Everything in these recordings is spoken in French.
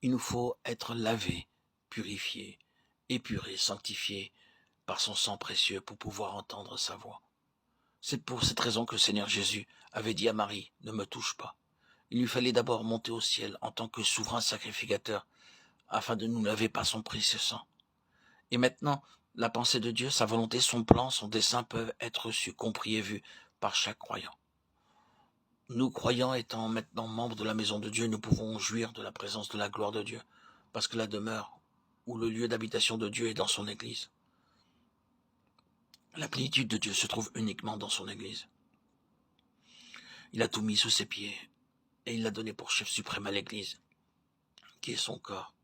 Il nous faut être lavés, purifiés, épurés, sanctifiés par son sang précieux pour pouvoir entendre sa voix. C'est pour cette raison que le Seigneur Jésus avait dit à Marie, ne me touche pas. Il lui fallait d'abord monter au ciel en tant que souverain sacrificateur afin de nous laver par son précieux sang. Et maintenant, la pensée de Dieu, sa volonté, son plan, son dessein peuvent être reçus, compris et vus par chaque croyant. Nous, croyants, étant maintenant membres de la maison de Dieu, nous pouvons jouir de la présence de la gloire de Dieu, parce que la demeure ou le lieu d'habitation de Dieu est dans son Église. La plénitude de Dieu se trouve uniquement dans son Église. Il a tout mis sous ses pieds, et il l'a donné pour chef suprême à l'Église, qui est son corps.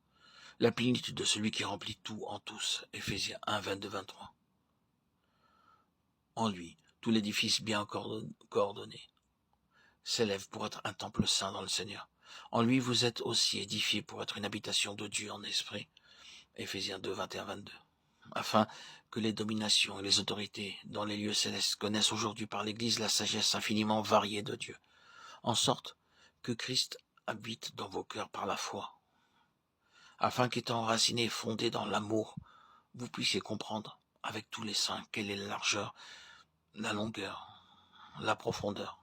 La plénitude de celui qui remplit tout en tous. Éphésiens 1, 22, 23. En lui, tout l'édifice bien coordonné s'élève pour être un temple saint dans le Seigneur. En lui, vous êtes aussi édifiés pour être une habitation de Dieu en esprit. Éphésiens 2, 21, 22. Afin que les dominations et les autorités dans les lieux célestes connaissent aujourd'hui par l'Église la sagesse infiniment variée de Dieu, en sorte que Christ habite dans vos cœurs par la foi, afin qu'étant enraciné et fondé dans l'amour, vous puissiez comprendre avec tous les saints quelle est la largeur, la longueur, la profondeur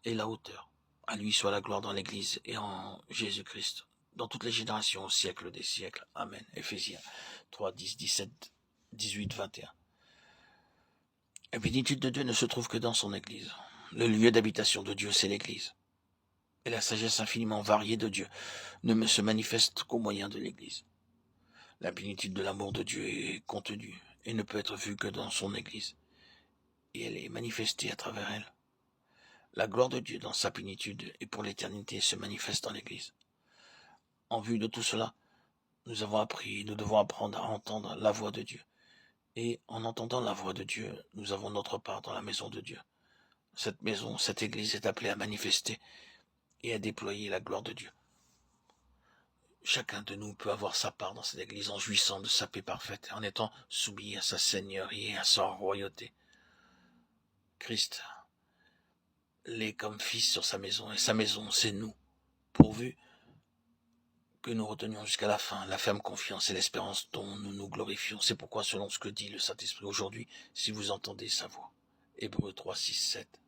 et la hauteur. À lui soit la gloire dans l'Église et en Jésus-Christ, dans toutes les générations, au siècle des siècles. Amen. Éphésiens 3, 10, 17, 18, 21. La plénitude de Dieu ne se trouve que dans son Église. Le lieu d'habitation de Dieu, c'est l'Église. Et la sagesse infiniment variée de Dieu ne se manifeste qu'au moyen de l'Église. La plénitude de l'amour de Dieu est contenue et ne peut être vue que dans son Église. Et elle est manifestée à travers elle. La gloire de Dieu dans sa plénitude et pour l'éternité se manifeste dans l'Église. En vue de tout cela, nous avons appris et nous devons apprendre à entendre la voix de Dieu. Et en entendant la voix de Dieu, nous avons notre part dans la maison de Dieu. Cette maison, cette Église est appelée à manifester et à déployer la gloire de Dieu. Chacun de nous peut avoir sa part dans cette Église en jouissant de sa paix parfaite, en étant soumis à sa seigneurie et à sa royauté. Christ l'est comme fils sur sa maison, et sa maison, c'est nous, pourvu que nous retenions jusqu'à la fin la ferme confiance et l'espérance dont nous nous glorifions. C'est pourquoi, selon ce que dit le Saint-Esprit aujourd'hui, si vous entendez sa voix. Hébreux 3, 6, 7.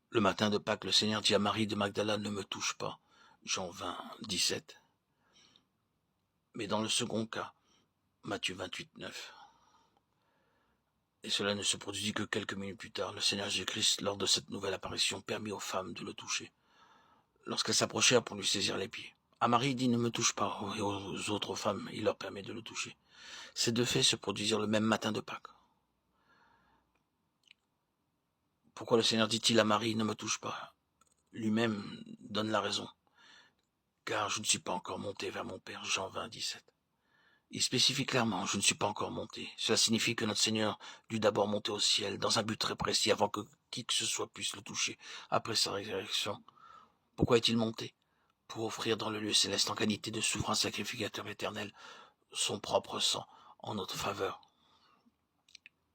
Le matin de Pâques, le Seigneur dit à Marie de Magdala, ne me touche pas. Jean 20, 17. Mais dans le second cas, Matthieu 28, 9. Et cela ne se produisit que quelques minutes plus tard. Le Seigneur Jésus-Christ, lors de cette nouvelle apparition, permit aux femmes de le toucher, lorsqu'elles s'approchèrent pour lui saisir les pieds. À Marie, il dit, ne me touche pas, et aux autres femmes, il leur permet de le toucher. Ces deux faits se produisirent le même matin de Pâques. Pourquoi le Seigneur dit-il à Marie, ne me touche pas? Lui-même donne la raison. Car je ne suis pas encore monté vers mon Père, Jean 20, 17. Il spécifie clairement, je ne suis pas encore monté. Cela signifie que notre Seigneur dut d'abord monter au ciel, dans un but très précis, avant que qui que ce soit puisse le toucher, après sa résurrection. Pourquoi est-il monté? Pour offrir dans le lieu céleste, en qualité de souverain sacrificateur éternel, son propre sang en notre faveur.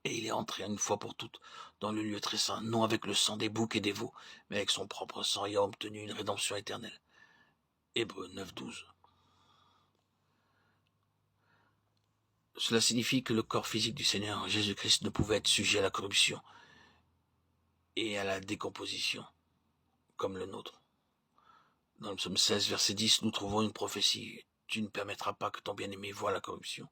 Et il est entré une fois pour toutes dans le lieu très saint, non avec le sang des boucs et des veaux, mais avec son propre sang, et a obtenu une rédemption éternelle. Hébreux 9, 12. Cela signifie que le corps physique du Seigneur Jésus-Christ ne pouvait être sujet à la corruption et à la décomposition, comme le nôtre. Dans le psaume 16, verset 10, nous trouvons une prophétie. Tu ne permettras pas que ton bien-aimé voie la corruption.